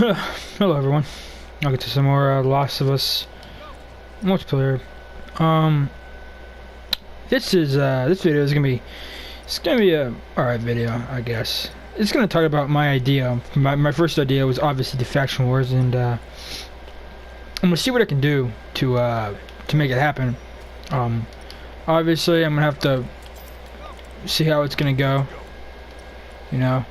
Hello everyone. I'll get to some more Last of Us multiplayer. This video is gonna be a alright video, I guess. It's gonna talk about my idea. My first idea was obviously the faction wars, and I'm gonna see what I can do to make it happen. Obviously I'm gonna have to see how it's gonna go. You know.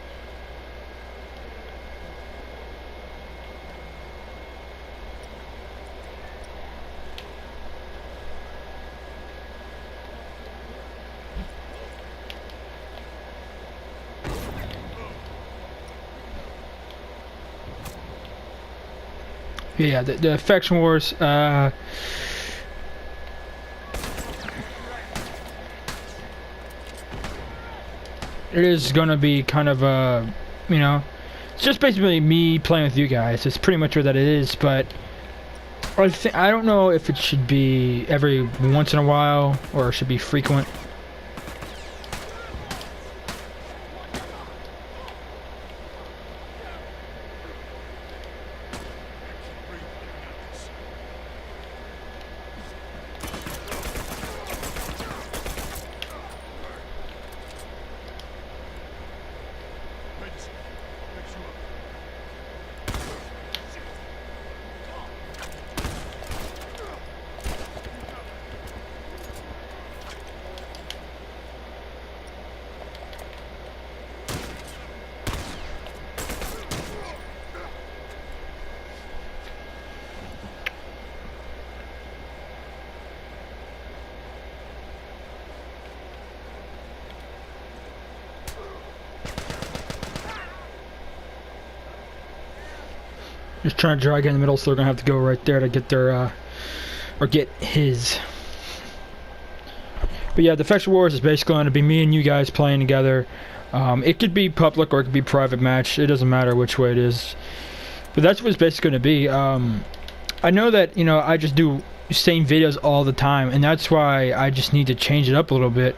Yeah, the faction wars, it is gonna be kind of you know, it's just basically me playing with you guys. It's pretty much what that is, but I don't know if it should be every once in a while or it should be frequent. Just trying to drag in the middle, so they're gonna have to go right there to get their, or get his. But yeah, the faction wars is basically going to be me and you guys playing together. It could be public or it could be private match. It doesn't matter which way it is. But that's what it's basically going to be. I know that, you know, I just do same videos all the time, and that's why I just need to change it up a little bit.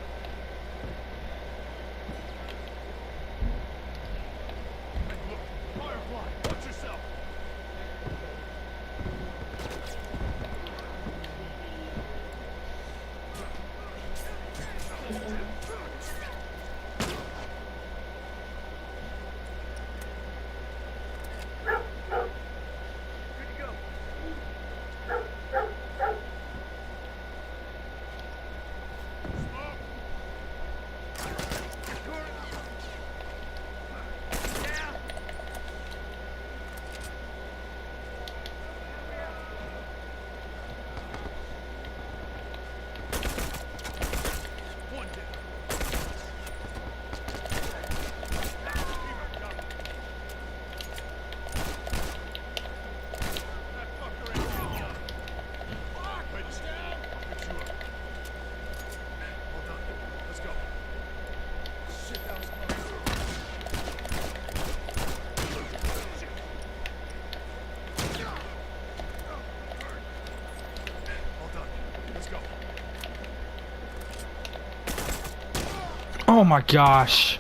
Oh my gosh.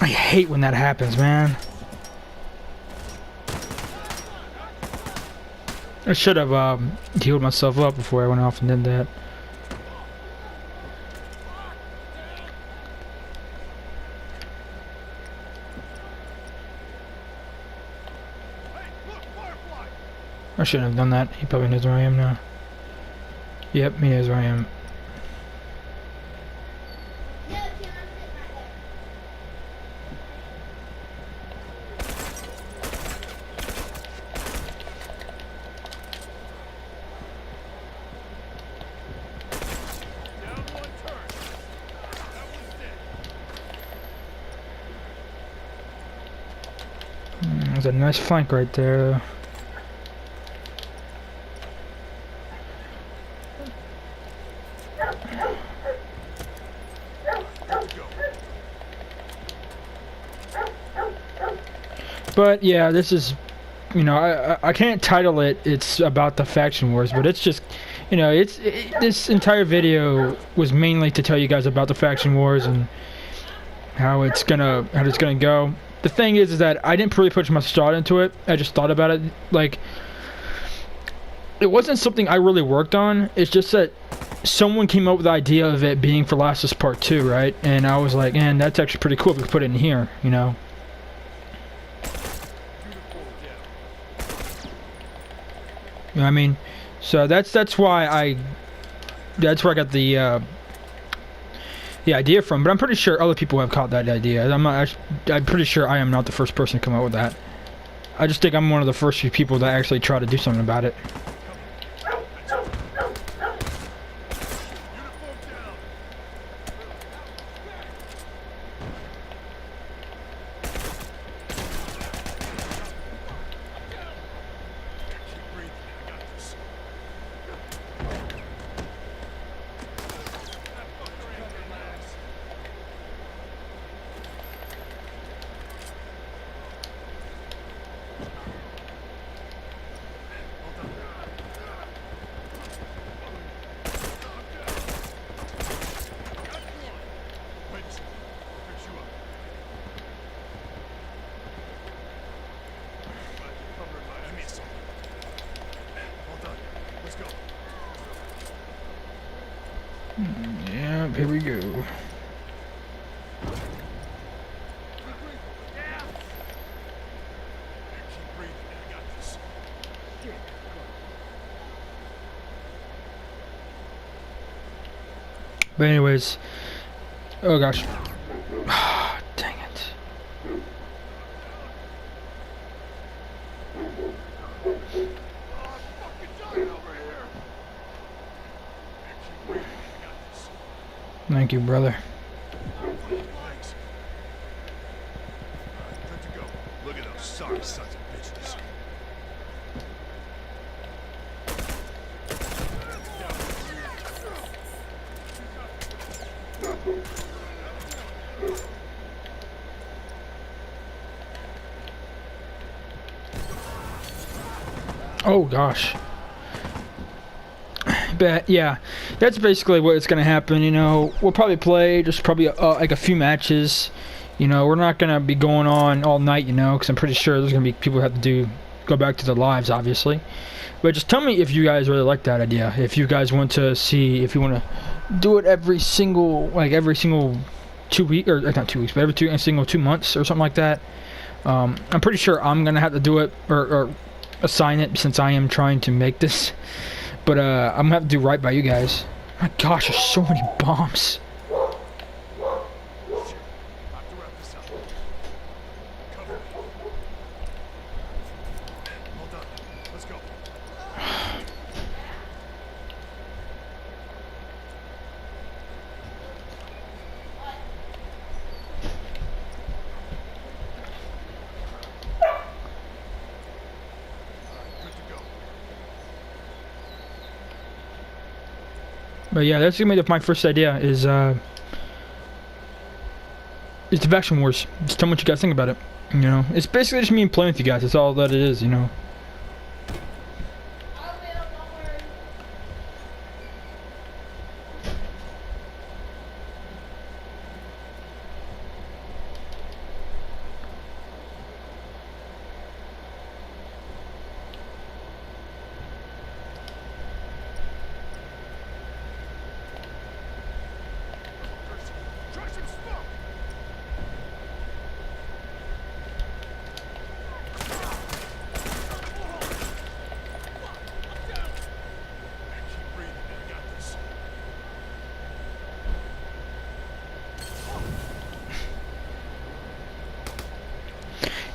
I hate when that happens, man. I should have healed myself up before I went off and did that. I shouldn't have done that. He probably knows where I am now. Yep, he knows where I am. There's a nice flank right there. But yeah, this is, you know, I can't title it's about the faction wars, but it's just, you know, this entire video was mainly to tell you guys about the faction wars and how it's gonna go. the thing is that I didn't really put much thought into it. I just thought about it. Like, it wasn't something I really worked on. It's just that someone came up with the idea of it being for Last of Us Part 2, right? And I was like, man, that's actually pretty cool if we could put it in here, you know? You know what I mean? So that's why I got the idea from. But I'm pretty sure other people have caught that idea. I'm pretty sure I am not the first person to come up with that. I just think I'm one of the first few people that actually try to do something about it. Yeah, here we go. But anyways, oh gosh, dang it. Thank you, brother. Look at those sorry sons of bitches. Oh gosh. But yeah, that's basically what's gonna happen. You know, we'll probably play just probably like a few matches. You know, we're not gonna be going on all night. You know, because I'm pretty sure there's gonna be people who have to go back to their lives, obviously. But just tell me if you guys really like that idea. If you guys want to see, if you want to do it every single 2 weeks, or not 2 weeks, but every single 2 months or something like that. I'm pretty sure I'm gonna have to do it or assign it since I am trying to make this. But I'm gonna have to do right by you guys. My gosh, there's so many bombs. But yeah, that's gonna be my first idea is the faction wars. Just tell me what you guys think about it. You know, it's basically just me playing with you guys. That's all that it is. You know.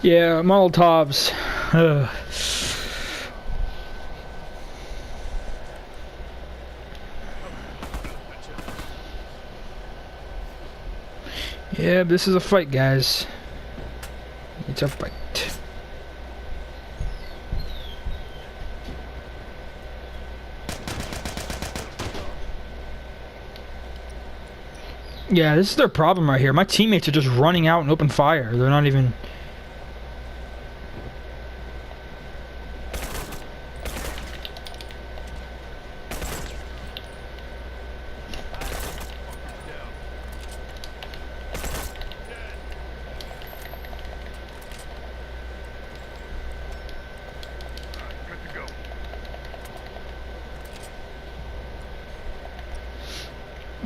Yeah, Molotovs. Yeah, this is a fight, guys. It's a fight. Yeah, this is their problem right here. My teammates are just running out and open fire. They're not even...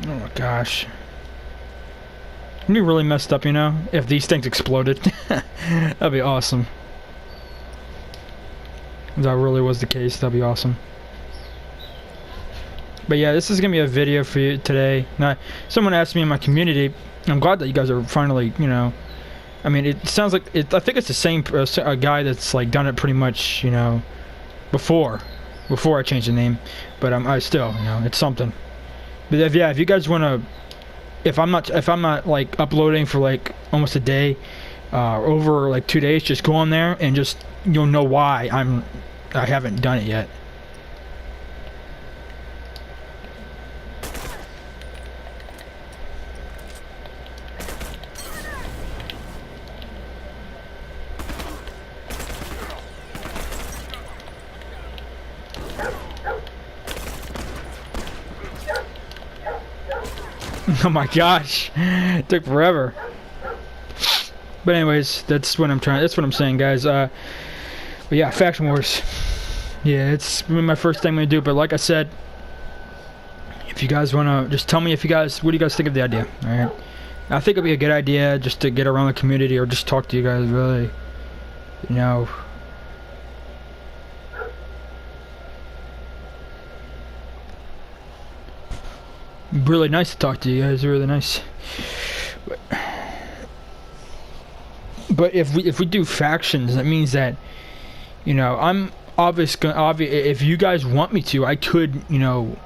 Oh my gosh. It'd be really messed up, you know, if these things exploded. That'd be awesome. If that really was the case, that'd be awesome. But yeah, this is gonna be a video for you today. Now, someone asked me in my community. I'm glad that you guys are finally, you know. I mean, it sounds like I think it's the same a guy that's like done it pretty much, you know, before I changed the name. But I still, you know, it's something. But if you guys wanna, if I'm not like uploading for like almost a day, over like 2 days, just go on there and just you'll know why I haven't done it yet. Oh my gosh, it took forever. But anyways, that's what I'm saying, guys. But yeah, Faction Wars. Yeah, it's my first thing I'm gonna do. But like I said, if you guys wanna, just tell me what do you guys think of the idea? All right, I think it'd be a good idea just to get around the community or just talk to you guys. Really, you know. Really nice to talk to you guys. Really nice. But if we do factions, that means that, you know, I'm obvious. If you guys want me to, I could, you know,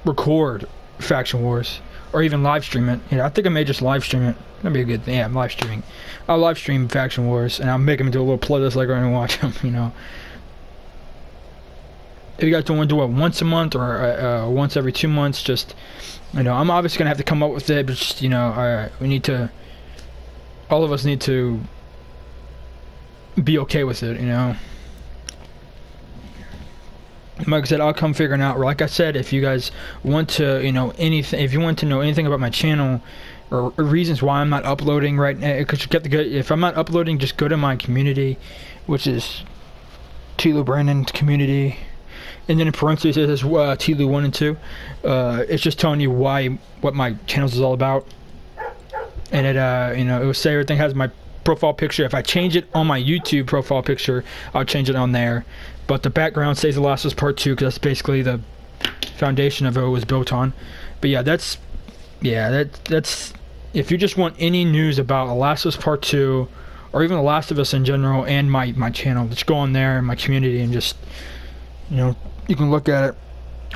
record Faction Wars or even live stream it. You know, I think I may just live stream it. That'd be a good thing. Yeah, I'm live streaming. I'll live stream Faction Wars and I'll make them into a little playlist like I'm gonna watch them. You know. If you guys don't want to do it once a month or once every 2 months, just, you know, I'm obviously gonna have to come up with it, but just, you know, we need to. All of us need to be okay with it, you know. Like I said, I'll come figuring out. Like I said, if you guys want to, you know, anything, if you want to know anything about my channel or reasons why I'm not uploading right now, because if I'm not uploading, just go to my community, which is TLOU Brandon's community. And then in parentheses it says TLOU 1 and 2. It's just telling you what my channel is all about. And it, you know, it will say everything has my profile picture. If I change it on my YouTube profile picture, I'll change it on there. But the background stays The Last of Us Part 2 because that's basically the foundation of what it was built on. But yeah, that's if you just want any news about The Last of Us Part 2 or even The Last of Us in general and my channel, just go on there in my community and just, you know, you can look at it.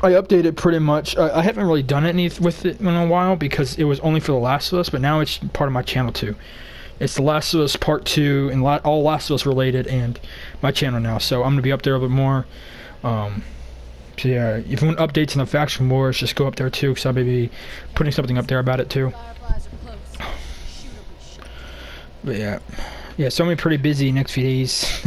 I update it pretty much. I haven't really done any with it in a while because it was only for The Last of Us, but now it's part of my channel too. It's The Last of Us Part 2 and all Last of Us related and my channel now. So I'm going to be up there a little bit more. So yeah, if you want updates on the Faction Wars, just go up there too, because I'll be putting something up there about it too. But yeah, so I'm going to be pretty busy next few days.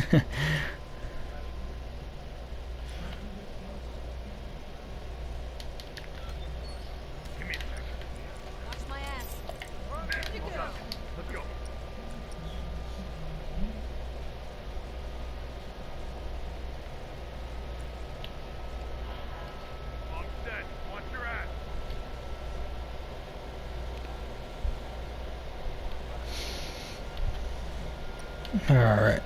Alright.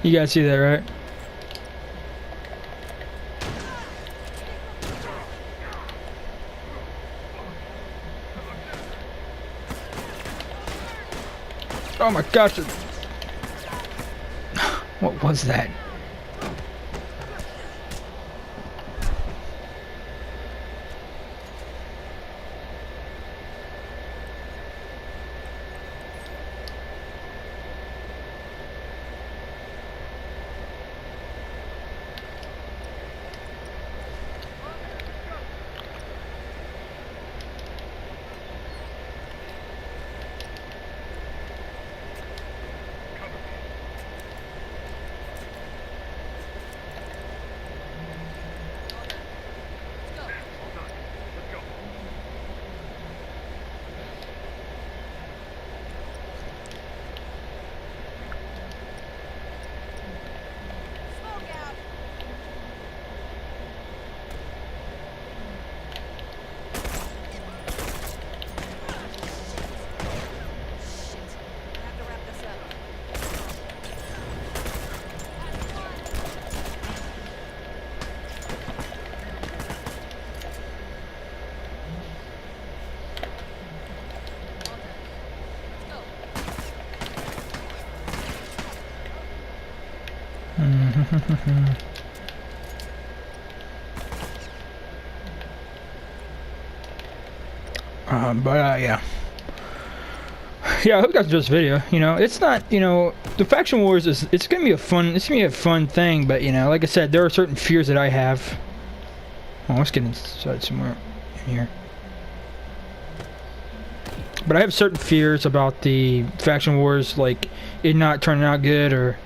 You guys see that, right? Oh my gosh! What was that? Yeah. Yeah, I hope you guys enjoyed this video. You know, it's not, you know, the faction wars is, it's gonna be a fun thing, but you know, like I said, there are certain fears that I have. Oh, let's get inside somewhere in here. But I have certain fears about the faction wars, like it not turning out good, or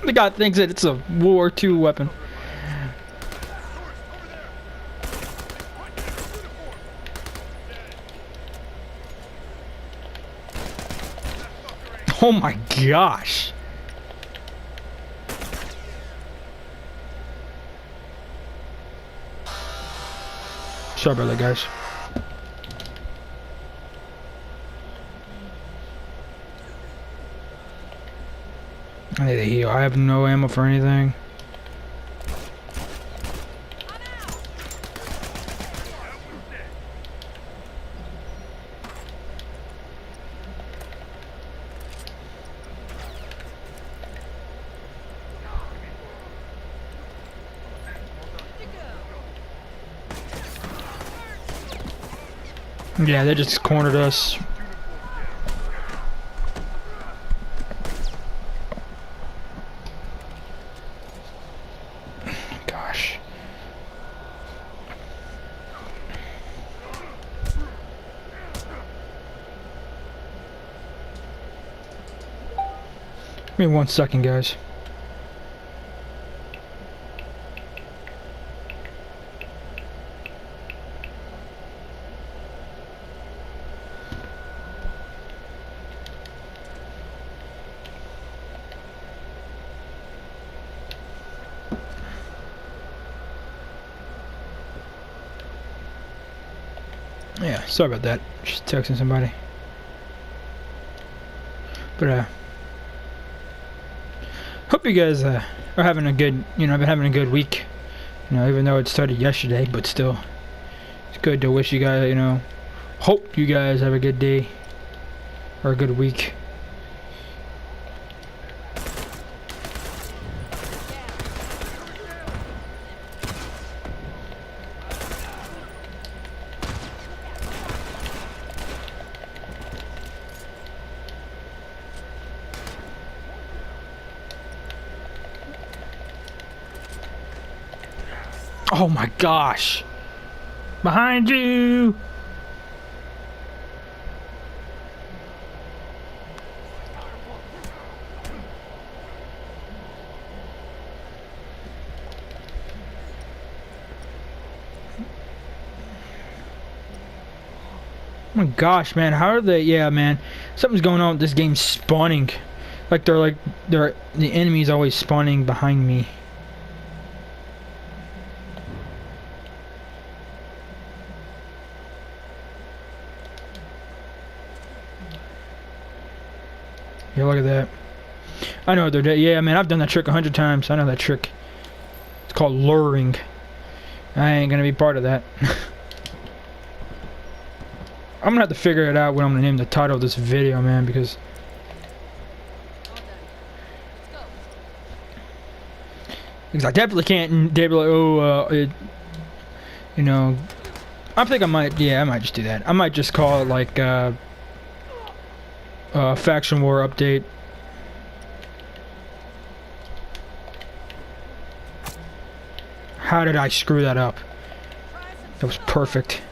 the guy thinks that it's a World War II weapon. Oh my gosh. Sorry about that, guys. I need to heal. I have no ammo for anything. Yeah, they just cornered us. Gosh. Give me 1 second, guys. Yeah, sorry about that. Just texting somebody. But hope you guys are having a good, you know, I've been having a good week. You know, even though it started yesterday, but still, it's good to wish you guys, you know, hope you guys have a good day or a good week. Oh my gosh! Behind you! Oh my gosh, man! How are they? Yeah, man, something's going on with this game spawning. Like the enemy's always spawning behind me. Yeah, look at that. I know they're dead. Yeah, man, I've done that trick 100 times. I know that trick. It's called luring. I ain't gonna be part of that. I'm gonna have to figure it out what I'm gonna name the title of this video, man, because I definitely can't. They'd be like, oh, you know. I think I might. Yeah, I might just do that. I might just call it like faction war update. How did I screw that up? That was perfect.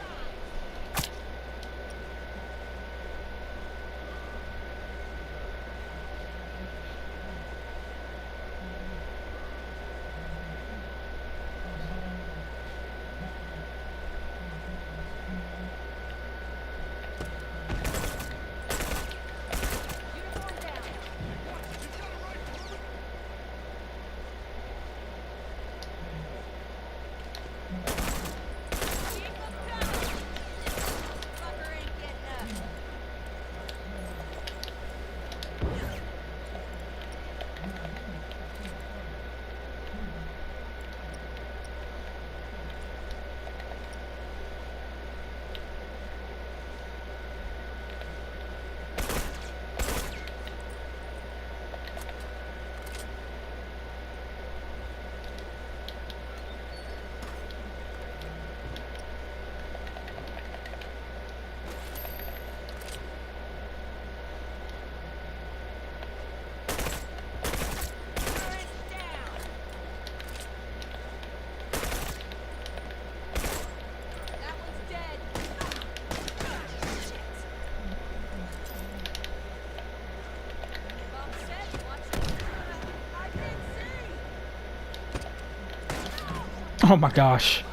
Oh my gosh.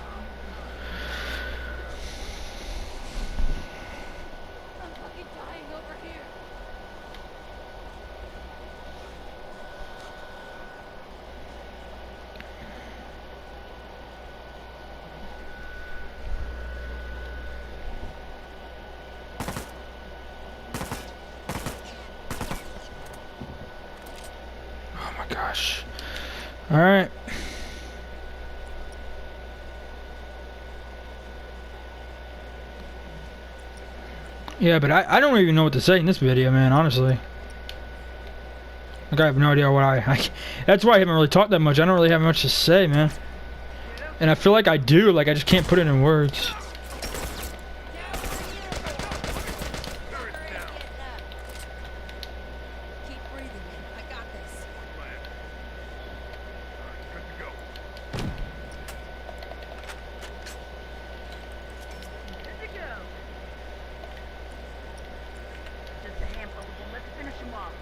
I'm fucking dying over here. Oh my gosh. Alright. Yeah, but I don't even know what to say in this video, man, honestly. Like, I have no idea what that's why I haven't really talked that much. I don't really have much to say, man. And I feel like I do, like I just can't put it in words. Keep breathing, man. I got this. Plan. Alright, good to go. Good to go. Just a handful of them. Let's finish them off.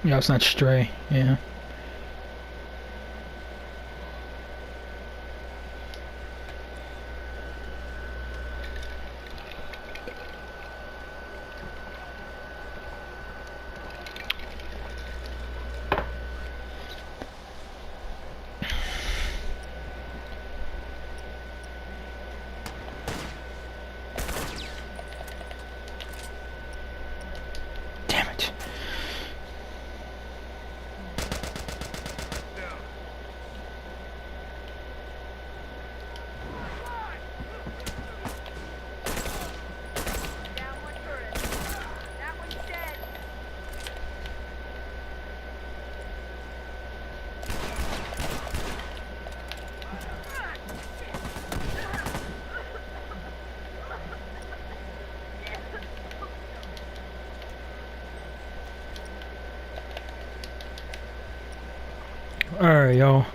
Yeah, it's not stray, yeah. Damn it. Down. Down one turret. That one's dead. Alright, yo.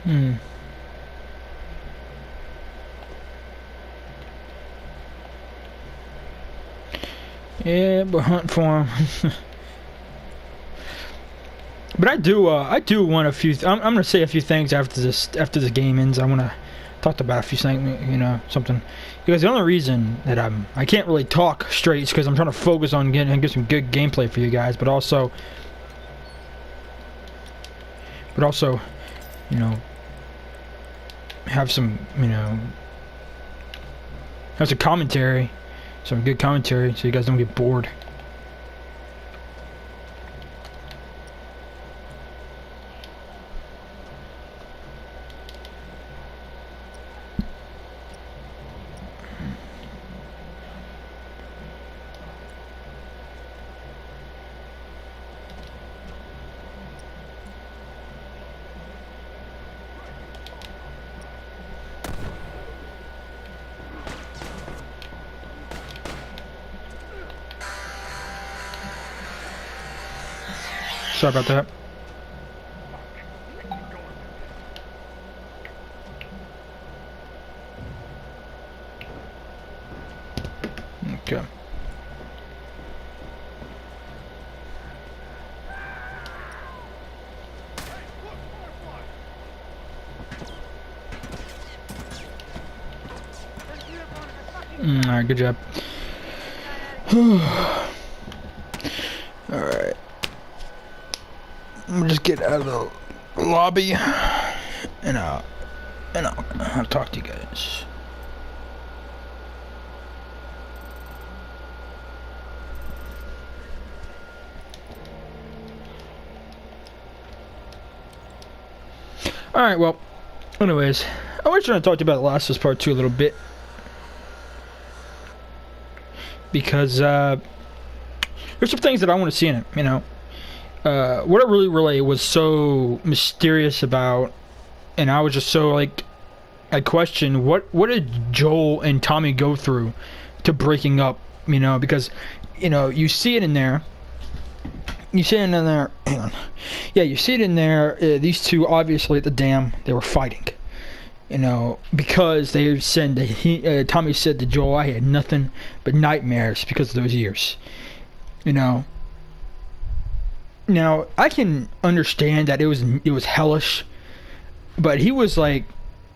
Hmm. Yeah, but hunt for him. But I do want a few. I'm gonna say a few things after the game ends. I want to talk about a few things, you know, something. Because the only reason that I can't really talk straight is because I'm trying to focus on get some good gameplay for you guys, but also, you know, have some, you know, have some commentary, some good commentary, so you guys don't get bored. Sorry about that. Okay. Alright, good job. Alright. I'm gonna just get out of the lobby and I'll talk to you guys. Alright, well, anyways, I was trying to talk to you about The Last of Us Part 2 a little bit. Because, there's some things that I want to see in it, you know. What it really was so mysterious about, and I was just so, like, I questioned, what did Joel and Tommy go through to breaking up, you know, because, you know, you see it in there. You see it in there, hang on. Yeah, you see it in there, these two, obviously, at the dam, they were fighting. You know, because they said that Tommy said to Joel, I had nothing but nightmares because of those years. You know. Now, I can understand that it was hellish, but he was, like,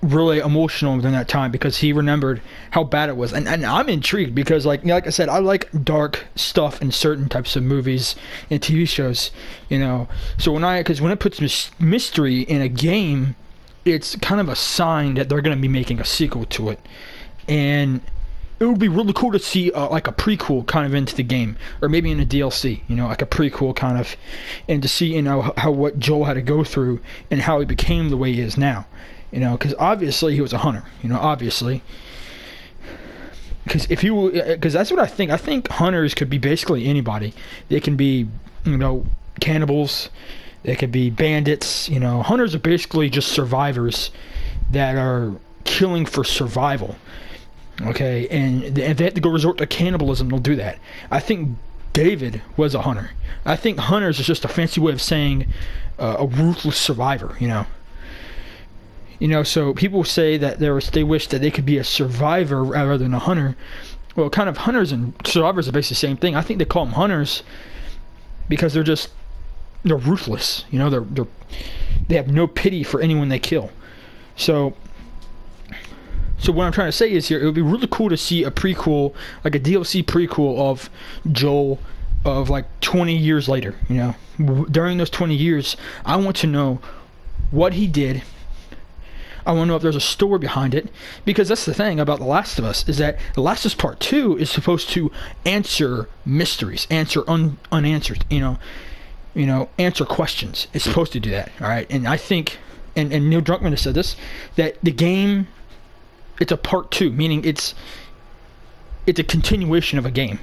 really emotional during that time because he remembered how bad it was. And I'm intrigued because, like I said, I like dark stuff in certain types of movies and TV shows, you know. So when it puts mystery in a game, it's kind of a sign that they're going to be making a sequel to it. And it would be really cool to see like a prequel kind of into the game, or maybe in a DLC, you know, like a prequel kind of, and to see, you know, how what Joel had to go through and how he became the way he is now. You know, because obviously he was a hunter. You know, obviously. Because that's what I think. I think hunters could be basically anybody. They can be, you know, cannibals. They could be bandits. You know, hunters are basically just survivors that are killing for survival. Okay, and if they have to go resort to cannibalism, they'll do that. I think David was a hunter. I think hunters is just a fancy way of saying a ruthless survivor. You know. You know, so people say that they wish that they could be a survivor rather than a hunter. Well, kind of hunters and survivors are basically the same thing. I think they call them hunters because they're ruthless. You know, they have no pity for anyone they kill. So what I'm trying to say is here, it would be really cool to see a prequel, like a DLC prequel of Joel of like 20 years later. You know, during those 20 years, I want to know what he did. I want to know if there's a story behind it, because that's the thing about The Last of Us, is that The Last of Us Part 2 is supposed to answer mysteries, answer unanswered, you know, answer questions. It's supposed to do that, all right? And I think, and Neil Druckmann has said this, that the game, it's a Part 2, meaning it's a continuation of a game.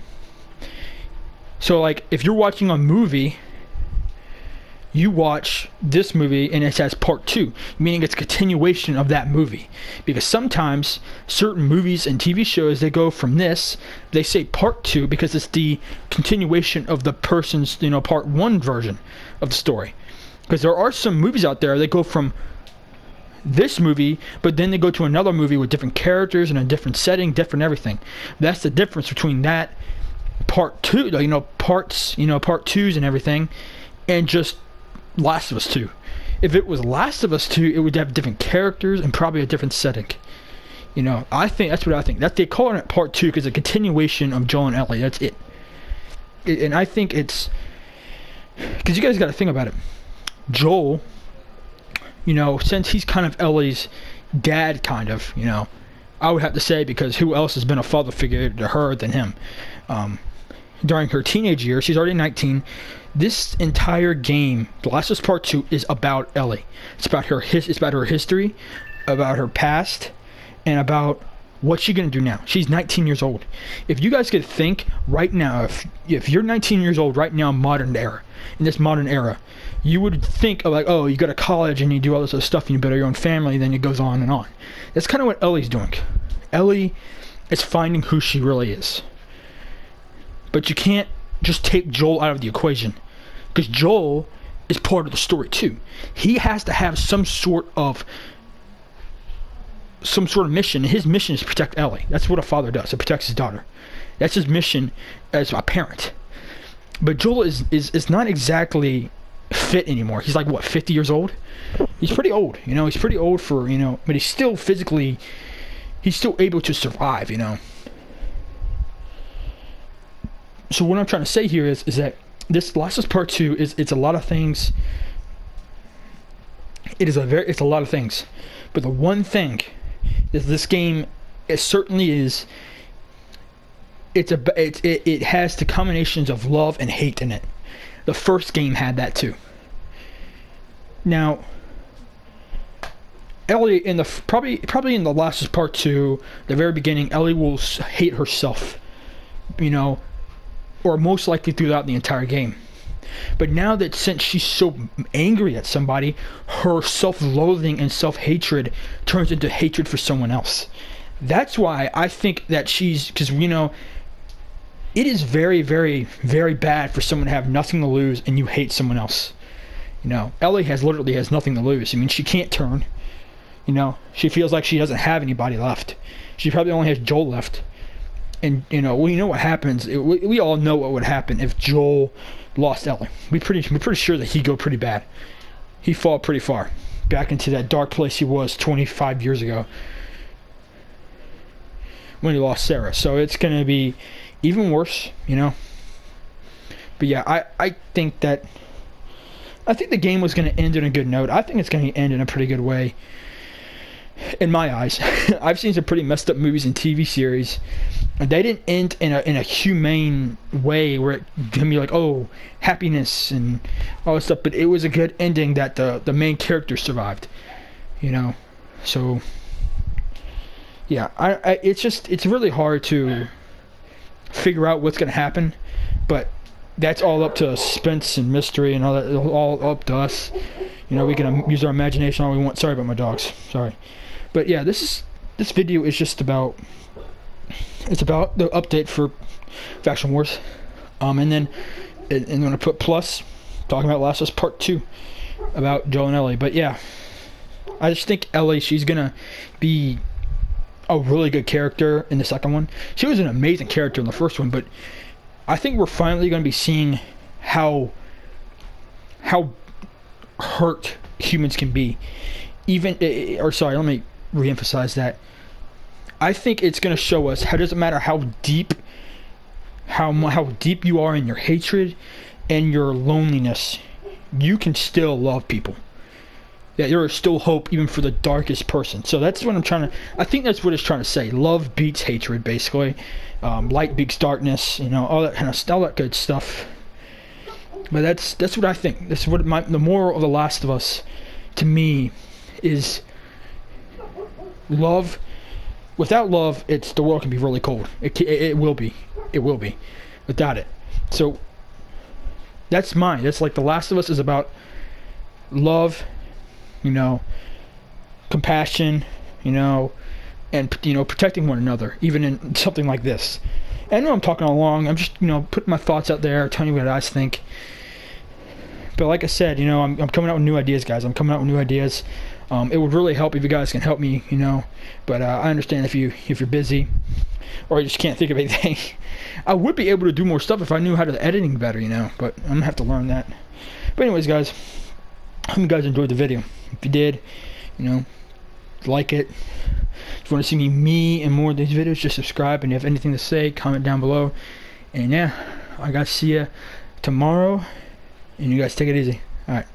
So, like, if you're watching a movie, you watch this movie and it says Part 2, meaning it's a continuation of that movie. Because sometimes certain movies and TV shows, they go from this, they say Part 2 because it's the continuation of the person's, you know, Part 1 version of the story. Because there are some movies out there that go from this movie, but then they go to another movie with different characters and a different setting, different everything. That's the difference between that Part 2, you know, parts, you know, Part 2s and everything, and just Last of Us 2. If it was Last of Us 2, it would have different characters and probably a different setting. You know, I think that's what I think. That they call it Part 2 because it's a continuation of Joel and Ellie. That's it. And I think it's because you guys got to think about it. Joel, you know, since he's kind of Ellie's dad, kind of, you know, I would have to say, because who else has been a father figure to her than him? During her teenage years, she's already 19. This entire game, The Last of Us Part 2, is about Ellie. It's about her history, about her past, and about what's she gonna do now. She's 19 years old. If you guys could think right now, if you're 19 years old right now in this modern era, you would think of like, oh, you go to college and you do all this other stuff and you build your own family, then it goes on and on. That's kind of what Ellie's doing. Ellie is finding who she really is. But you can't just take Joel out of the equation, because Joel is part of the story too. He has to have some sort of mission. His mission is to protect Ellie. That's what a father does. He protects his daughter. That's his mission as a parent. But Joel is not exactly fit anymore. He's like, what, 50 years old? He's pretty old, you know. He's pretty old for, you know, but he's still able to survive, you know. So what I'm trying to say here is that this Last of Us Part 2 it's a lot of things. It's a lot of things, but the one thing is this game, it certainly is. It has the combinations of love and hate in it. The first game had that too. Now, Ellie in the probably in the Last of Us Part 2, the very beginning, Ellie will hate herself, or most likely throughout the entire game. But now that since she's so angry at somebody, her self-loathing and self-hatred turns into hatred for someone else. That's why I think that because it is very, very, very bad for someone to have nothing to lose and you hate someone else. Ellie literally has nothing to lose. I mean, she can't turn. She feels like she doesn't have anybody left. She probably only has Joel left. And we know what happens. We all know what would happen if Joel lost Ellie. We're pretty sure that he'd go pretty bad. He'd fall pretty far back into that dark place he was 25 years ago when he lost Sarah. So it's gonna be even worse, But yeah, I think the game was gonna end on a good note. I think it's gonna end in a pretty good way. In my eyes, I've seen some pretty messed up movies and TV series, and they didn't end in a humane way where it can be like, oh, happiness and all this stuff. But it was a good ending that the main character survived, So yeah, it's really hard to figure out what's gonna happen, but that's all up to suspense and mystery and all that. All up to us. We can use our imagination all we want. Sorry about my dogs. Sorry. But yeah, this video is just about the update for Faction Wars, and then I'm gonna put plus talking about Last of Us Part 2 about Joel and Ellie. But yeah, I just think Ellie, she's gonna be a really good character in the second one. She was an amazing character in the first one, but I think we're finally gonna be seeing how hurt humans can be. Let me re-emphasize that. I think it's going to show us how it doesn't matter how deep you are in your hatred and your loneliness, you can still love people. That there is still hope even for the darkest person. So that's what I think that's what it's trying to say. Love beats hatred, basically. Light beats darkness, all that kind of all that good stuff. But that's what I think. That's what the moral of The Last of Us, to me, is love. Without love, the world can be really cold. It will be. It will be. Without it. So that's mine. That's like The Last of Us is about love, compassion, and protecting one another, even in something like this. I know I'm talking along. I'm just putting my thoughts out there, telling you what I think. But like I said, I'm coming out with new ideas, guys. I'm coming out with new ideas. It would really help if you guys can help me, But I understand if you're busy or you just can't think of anything. I would be able to do more stuff if I knew how to editing better, But I'm gonna have to learn that. But anyways, guys, I hope you guys enjoyed the video. If you did, like it. If you want to see me and more of these videos, just subscribe. And if you have anything to say, comment down below. And yeah, I gotta see you tomorrow. And you guys take it easy. Alright.